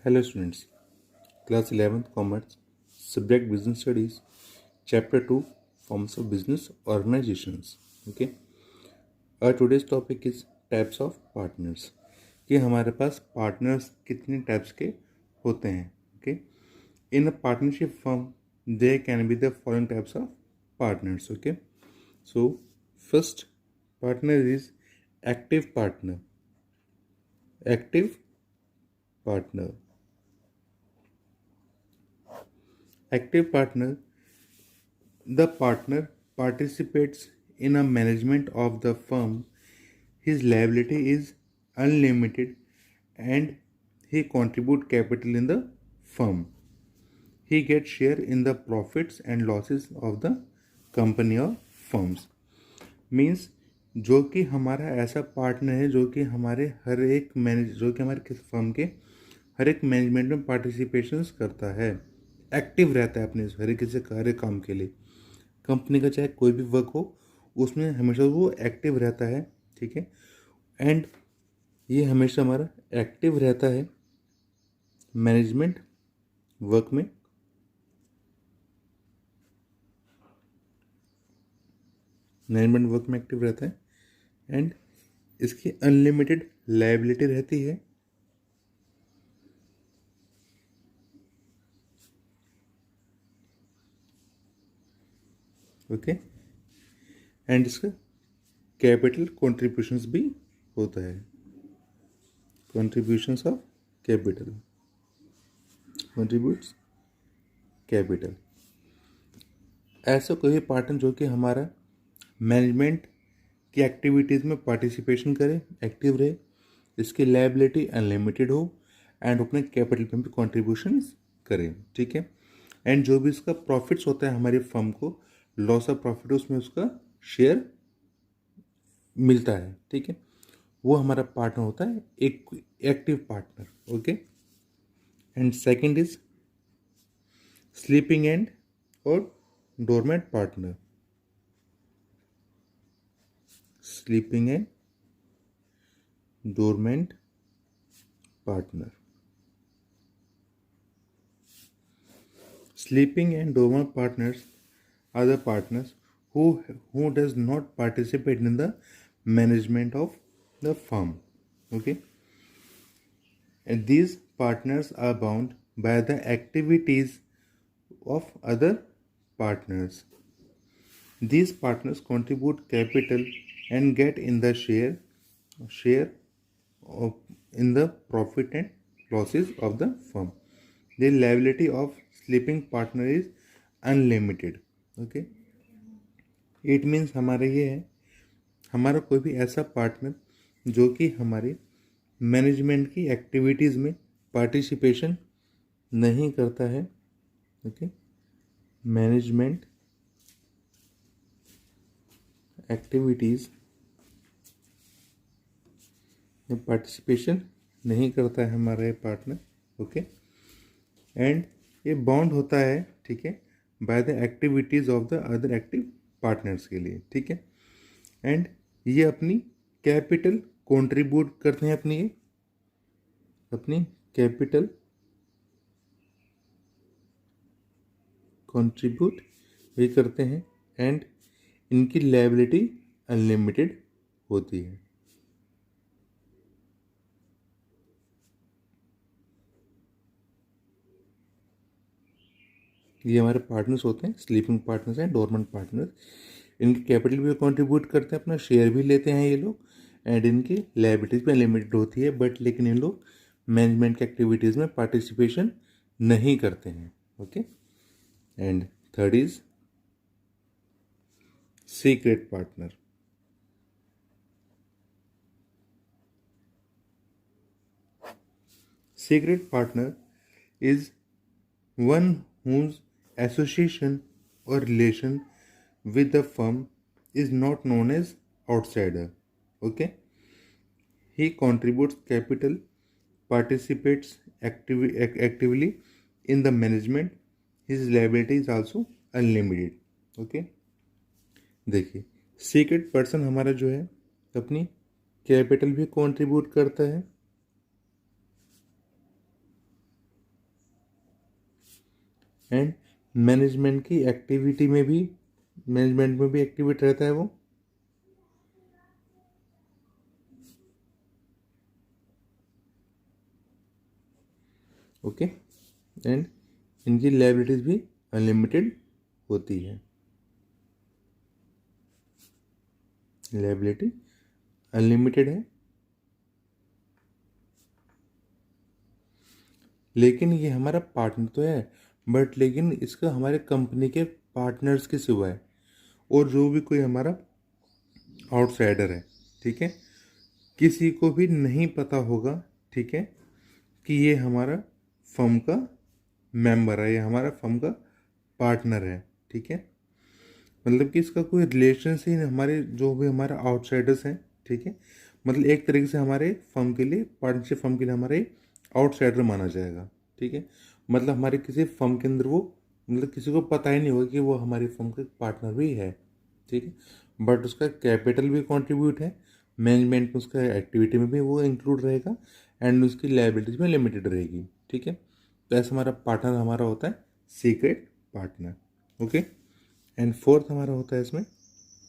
Hello students, class 11th commerce, subject business studies, chapter 2 forms of business organizations. Okay, our today's topic is types of partners. कि हमारे पास partners कितने types के होते हैं. Okay, in a partnership firm there can be the following types of partners. Okay, so first partner is active partner. Active partner. Active partner. The partner participates in a management of the firm. His liability is unlimited and he contribute capital in the firm. He gets share in the profits and losses of the company or firms. Means जो कि हमारा ऐसा partner है जो कि हमारे हर एक जो कि हमारे किस फर्म के हर एक मैनेजमेंट में पार्टिसिपेशंस करता है, एक्टिव रहता है अपने हर एक किसी कार्य काम के लिए. कंपनी का चाहे कोई भी वर्क हो उसमें हमेशा वो एक्टिव रहता है. ठीक है, एंड ये हमेशा हमारा एक्टिव रहता है मैनेजमेंट वर्क में. मैनेजमेंट वर्क में एक्टिव रहता है एंड इसकी अनलिमिटेड लायबिलिटी रहती है. ओके, एंड इसका कैपिटल कॉन्ट्रीब्यूशंस भी होता है. Contributions of capital, contributes capital. ऐसा कोई पार्टनर जो कि हमारा मैनेजमेंट की एक्टिविटीज़ में पार्टिसिपेशन करे, एक्टिव रहे, इसकी लायबिलिटी अनलिमिटेड हो एंड अपने कैपिटल पे भी कॉन्ट्रीब्यूशंस करे. ठीक है, एंड जो भी इसका प्रॉफिट्स होता है हमारी फर्म को, लॉस ऑफ प्रॉफिट उसमें उसका शेयर मिलता है. ठीक है, वो हमारा पार्टनर होता है एक active partner. Okay, and second is sleeping and और dormant partner. Sleeping and dormant partner. Sleeping and dormant partners are the partners who does not participate in the management of the firm. Okay, and these partners are bound by the activities of other partners. These partners contribute capital and get in the share of in the profit and losses of the firm. The liability of sleeping partner is unlimited. Okay, it means हमारा ये है, हमारा कोई भी ऐसा partner जो कि हमारे मैनेजमेंट की एक्टिविटीज़ में पार्टिसिपेशन नहीं करता है. ओके, मैनेजमेंट एक्टिविटीज़ में पार्टिसिपेशन नहीं करता है हमारा ये पार्टनर. ओके, एंड ये बॉन्ड होता है, ठीक है, by the activities of the other active partners के लिए. ठीक है, एंड ये अपनी कैपिटल कंट्रीब्यूट करते हैं, अपनी कैपिटल कंट्रीब्यूट भी करते हैं एंड इनकी लायबिलिटी अनलिमिटेड होती है. ये हमारे पार्टनर्स होते हैं, स्लीपिंग पार्टनर्स हैं, डोरमेंट पार्टनर्स. इनकी कैपिटल भी कंट्रीब्यूट करते हैं, अपना शेयर भी लेते हैं ये लोग, एंड इनकी लायबिलिटीज भी अनलिमिटेड होती है. बट लेकिन इन लोग मैनेजमेंट की एक्टिविटीज़ में पार्टिसिपेशन नहीं करते हैं. Okay, and third is secret partner. Secret partner is one whose association or relation with the firm is not known as outsider. Okay, he contributes capital, participates actively in the management. His liability is also unlimited. Okay, देखिए secret person हमारा जो है अपनी capital भी contribute करता है and management में भी एक्टिवेट रहता है वो। ओके, एंड इनकी लायबिलिटीज भी अनलिमिटेड होती है, लायबिलिटी अनलिमिटेड है। लेकिन ये हमारा पार्टनर तो है, बट लेकिन इसका हमारे कंपनी के पार्टनर्स के सिवा है, और जो भी कोई हमारा आउटसाइडर है, ठीक है, किसी को भी नहीं पता होगा, ठीक है, कि ये हमारा फर्म का मेंबर है, ये हमारा फर्म का पार्टनर है, ठीक है। मतलब कि इसका कोई रिलेशन ही नहीं, हमारे जो भी हमारा आउटसाइडर्स हैं, ठीक है, मतलब एक तरीके से हमारे फर्म के लिए, पार्टनरशिप फर्म के लिए हमारे आउटसाइडर माना जाएगा, ठीक है। मतलब हमारे किसी फर्म के अंदर वो, मतलब किसी को पता ही नहीं होगा कि वो हमारी फर्म का पार्टनर भी है, ठीक है। बट उसका कैपिटल भी कंट्रीब्यूट है, मैनेजमेंट में उसका एक्टिविटी में भी वो इंक्लूड रहेगा, एंड उसकी लायबिलिटीज में लिमिटेड रहेगी, ठीक है। तो ऐसा हमारा पार्टनर हमारा होता है secret partner. Okay, and fourth हमारा होता है इसमें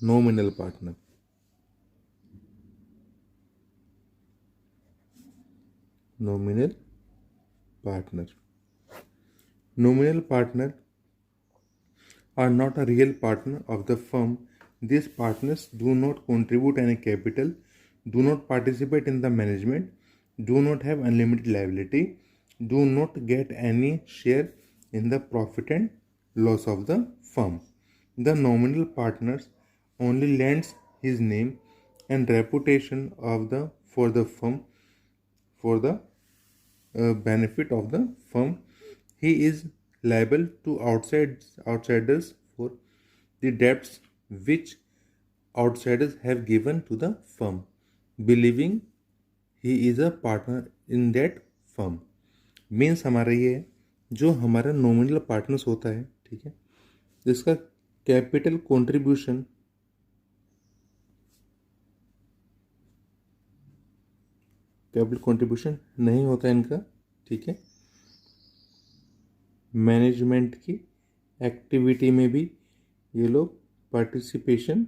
nominal partner. Nominal partner, nominal partner are not a real partner of the firm. These partners do not contribute any capital, do not participate in the management, do not have unlimited liability, do not get any share in the profit and loss of the firm. The nominal partners only lends his name and reputation of the for the firm for the benefit of the firm. He is liable to outsiders for the debts which outsiders have given to the firm, believing he is a partner in that firm. Means हमारा ये है, जो हमारा nominal partners होता है, ठीक है, इसका कैपिटल कंट्रीब्यूशन नहीं होता है इनका, ठीक है। मैनेजमेंट की एक्टिविटी में भी ये लोग पार्टिसिपेशन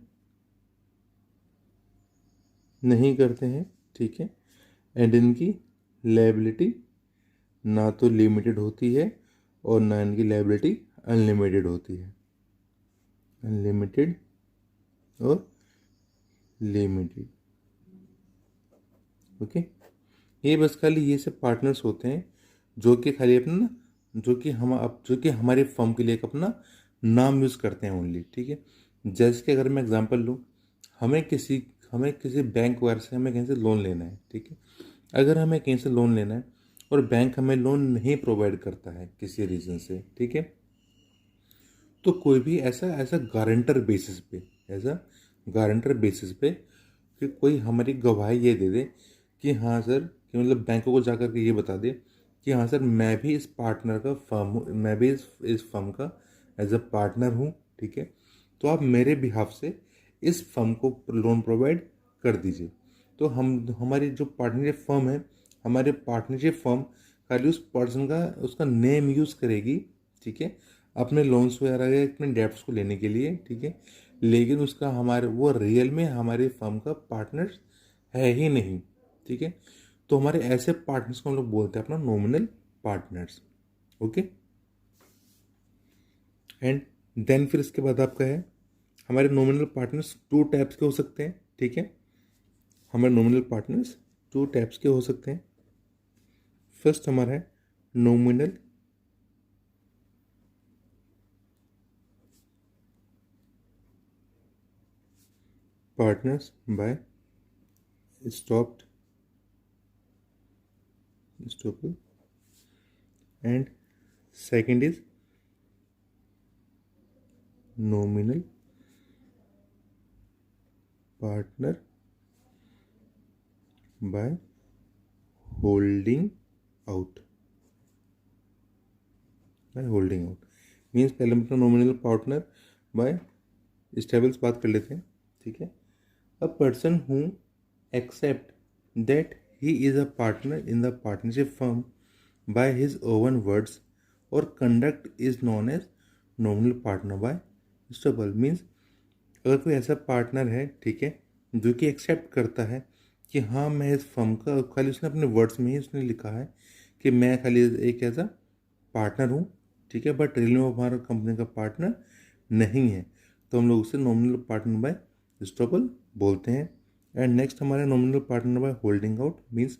नहीं करते हैं, ठीक है। एंड इनकी लायबिलिटी ना तो लिमिटेड होती है और ना इनकी लायबिलिटी अनलिमिटेड होती है, अनलिमिटेड और लिमिटेड। ओके, ये बस खाली ये सब पार्टनर्स होते हैं जो कि खाली अपना ना, जो कि हमारे फर्म के लिए एक अपना नाम यूज़ करते हैं ओनली, ठीक है। जैसे कि अगर मैं एग्जांपल लूँ, हमें किसी बैंक वगैरह से हमें कहीं से लोन लेना है, ठीक है। अगर हमें कहीं से लोन लेना है और बैंक हमें लोन नहीं प्रोवाइड करता है किसी रीज़न से, ठीक है, तो कोई भी ऐसा ऐसा गारंटर बेसिस पे कि कोई हमारी गवाही ये दे दे कि हाँ सर, कि मतलब बैंकों को जाकर के ये बता दे कि हाँ सर, मैं भी इस पार्टनर का फर्म हूँ, मैं भी इस फर्म का एज अ पार्टनर हूँ, ठीक है। तो आप मेरे बिहाफ से इस फर्म को लोन प्रोवाइड कर दीजिए। तो हमारी जो पार्टनरशिप फर्म है, हमारे पार्टनरशिप फर्म खाली उस पर्सन का उसका नेम यूज़ करेगी, ठीक है, अपने लोन्स वगैरह या अपने डेब्ट्स को लेने के लिए, ठीक है। लेकिन उसका हमारे वो रियल में हमारे फर्म का पार्टनर है ही नहीं, ठीक है। तो हमारे ऐसे पार्टनर्स को हम लोग बोलते हैं अपना nominal partners. Okay, and then फिर इसके बाद आपका है, हमारे नॉमिनल पार्टनर्स टू टाइप्स के हो सकते हैं, ठीक है। हमारे नॉमिनल पार्टनर्स टू टाइप्स के हो सकते हैं। फर्स्ट हमारा है nominal partners by stopped and second is nominal partner by holding out means पहले हम अपना नॉमिनल पार्टनर बाय स्टेबल्स बात कर लेते हैं, ठीक है। A person who accept that he is a partner in the partnership firm by his own words और conduct is known as nominal partner by estoppel. Means अगर कोई ऐसा पार्टनर है, ठीक है, जो कि एक्सेप्ट करता है कि हाँ मैं इस फर्म का, खाली उसने अपने वर्ड्स में ही उसने लिखा है कि मैं खाली एक ऐसा पार्टनर हूँ, ठीक है, बट रियल में वो हमारा कंपनी का पार्टनर नहीं है, तो हम लोग उसे नॉमिनल पार्टनर बाय स्टेबल बोलते हैं। एंड नेक्स्ट हमारा nominal partner by holding out. Means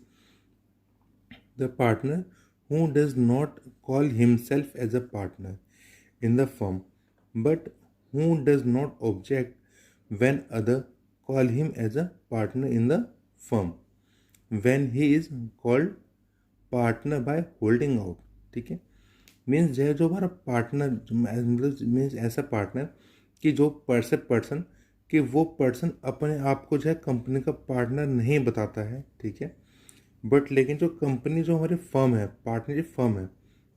the partner who does not call himself as a partner in the firm but who does not object when other call him as a partner in the firm when he is called partner by holding out। ठीक है, means जो हमारा partner मतलब means ऐसा partner कि जो person कि वो पर्सन अपने आप को जो है कंपनी का पार्टनर नहीं बताता है, ठीक है, बट लेकिन जो कंपनी जो हमारी फर्म है, पार्टनरशिप फर्म है,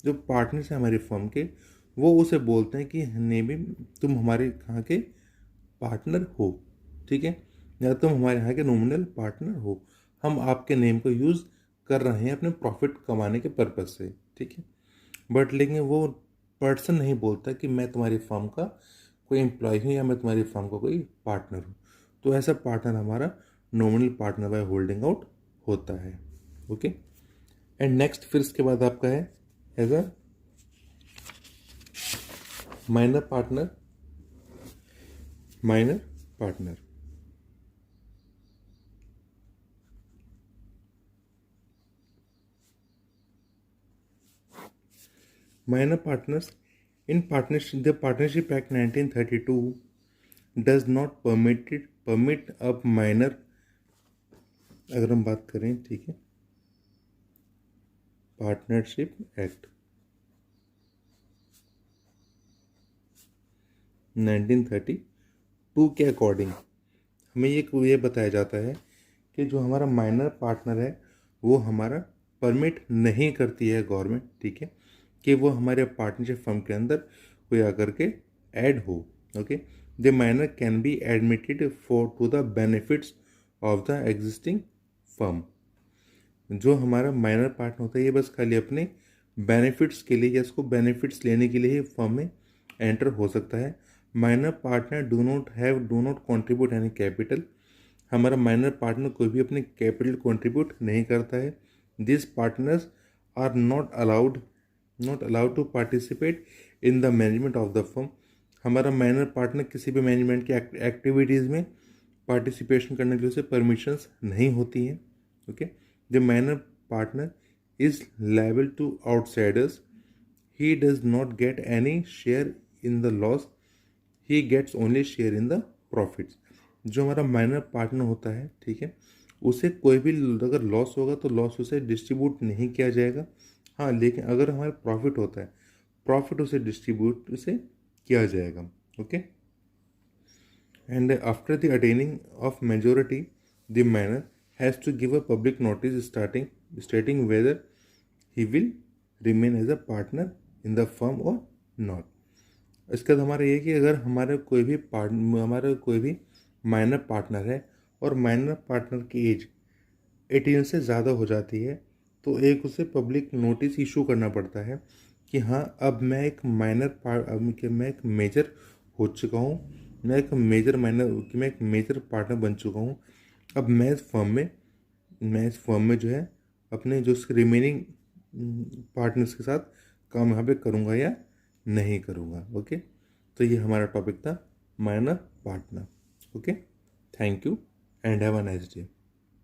जो पार्टनर्स है हमारी फर्म के, वो उसे बोलते हैं कि नहीं भी तुम हमारे यहाँ के पार्टनर हो, ठीक है, या तुम हमारे यहाँ के नॉमिनल पार्टनर हो, हम आपके नेम को यूज़ कर रहे हैं अपने प्रॉफिट कमाने के पर्पज़ से, ठीक है, बट लेकिन वो पर्सन नहीं बोलता कि मैं तुम्हारी फर्म का कोई एम्प्लॉय हूँ या मैं तुम्हारी फर्म का कोई पार्टनर हूँ। तो ऐसा पार्टनर हमारा nominal partner by holding out होता है। ओके, एंड नेक्स्ट फिर इसके बाद आपका है as a minor partner. Minor partner minor partners in partnership, the Partnership Act 1932 does not permit a minor, अगर हम बात करें, ठीक है, पार्टनरशिप एक्ट 1932 के अकॉर्डिंग हमें ये बताया जाता है कि जो हमारा माइनर पार्टनर है वो हमारा परमिट नहीं करती है गवर्नमेंट, ठीक है, कि वो हमारे पार्टनरशिप फर्म के अंदर कोई आकर के ऐड हो। Okay, the minor can be admitted for to the benefits of the existing firm. जो हमारा माइनर पार्टनर होता है ये बस खाली अपने बेनिफिट्स के लिए या इसको बेनिफिट्स लेने के लिए ही फर्म में एंटर हो सकता है। Minor partner do not contribute any capital. हमारा माइनर पार्टनर कोई भी अपने कैपिटल कंट्रीब्यूट नहीं करता है। This partners are not allowed to participate in the management of the firm. हमारा माइनर पार्टनर किसी भी मैनेजमेंट की एक्टिविटीज़ में पार्टिसिपेशन करने के लिए उसे परमिशंस नहीं होती हैं। Okay, the minor partner is liable to outsiders. He does not get any share in the loss, he gets only share in the profits. जो हमारा माइनर पार्टनर होता है, ठीक है, उसे कोई भी अगर लॉस होगा तो लॉस उसे डिस्ट्रीब्यूट नहीं किया जाएगा। हाँ, लेकिन अगर हमारा प्रॉफिट होता है, प्रॉफिट उसे डिस्ट्रीब्यूट उसे किया जाएगा। Okay, and after the attaining of majority the minor has to give a public notice stating whether he will remain as a partner in the firm और नॉट। इसका तो हमारा ये कि अगर हमारा कोई भी माइनर पार्टनर है और माइनर पार्टनर की एज 18 से ज़्यादा हो जाती है तो एक उसे पब्लिक नोटिस इशू करना पड़ता है कि हाँ अब मैं एक मैं एक मेजर हो चुका हूँ, मैं एक मेजर पार्टनर बन चुका हूँ। अब मैं इस फर्म में जो है अपने जो रिमेनिंग पार्टनर्स के साथ काम यहाँ पे करूँगा या नहीं करूँगा। ओके, तो ये हमारा टॉपिक था minor partner. Okay, thank you and have a nice day.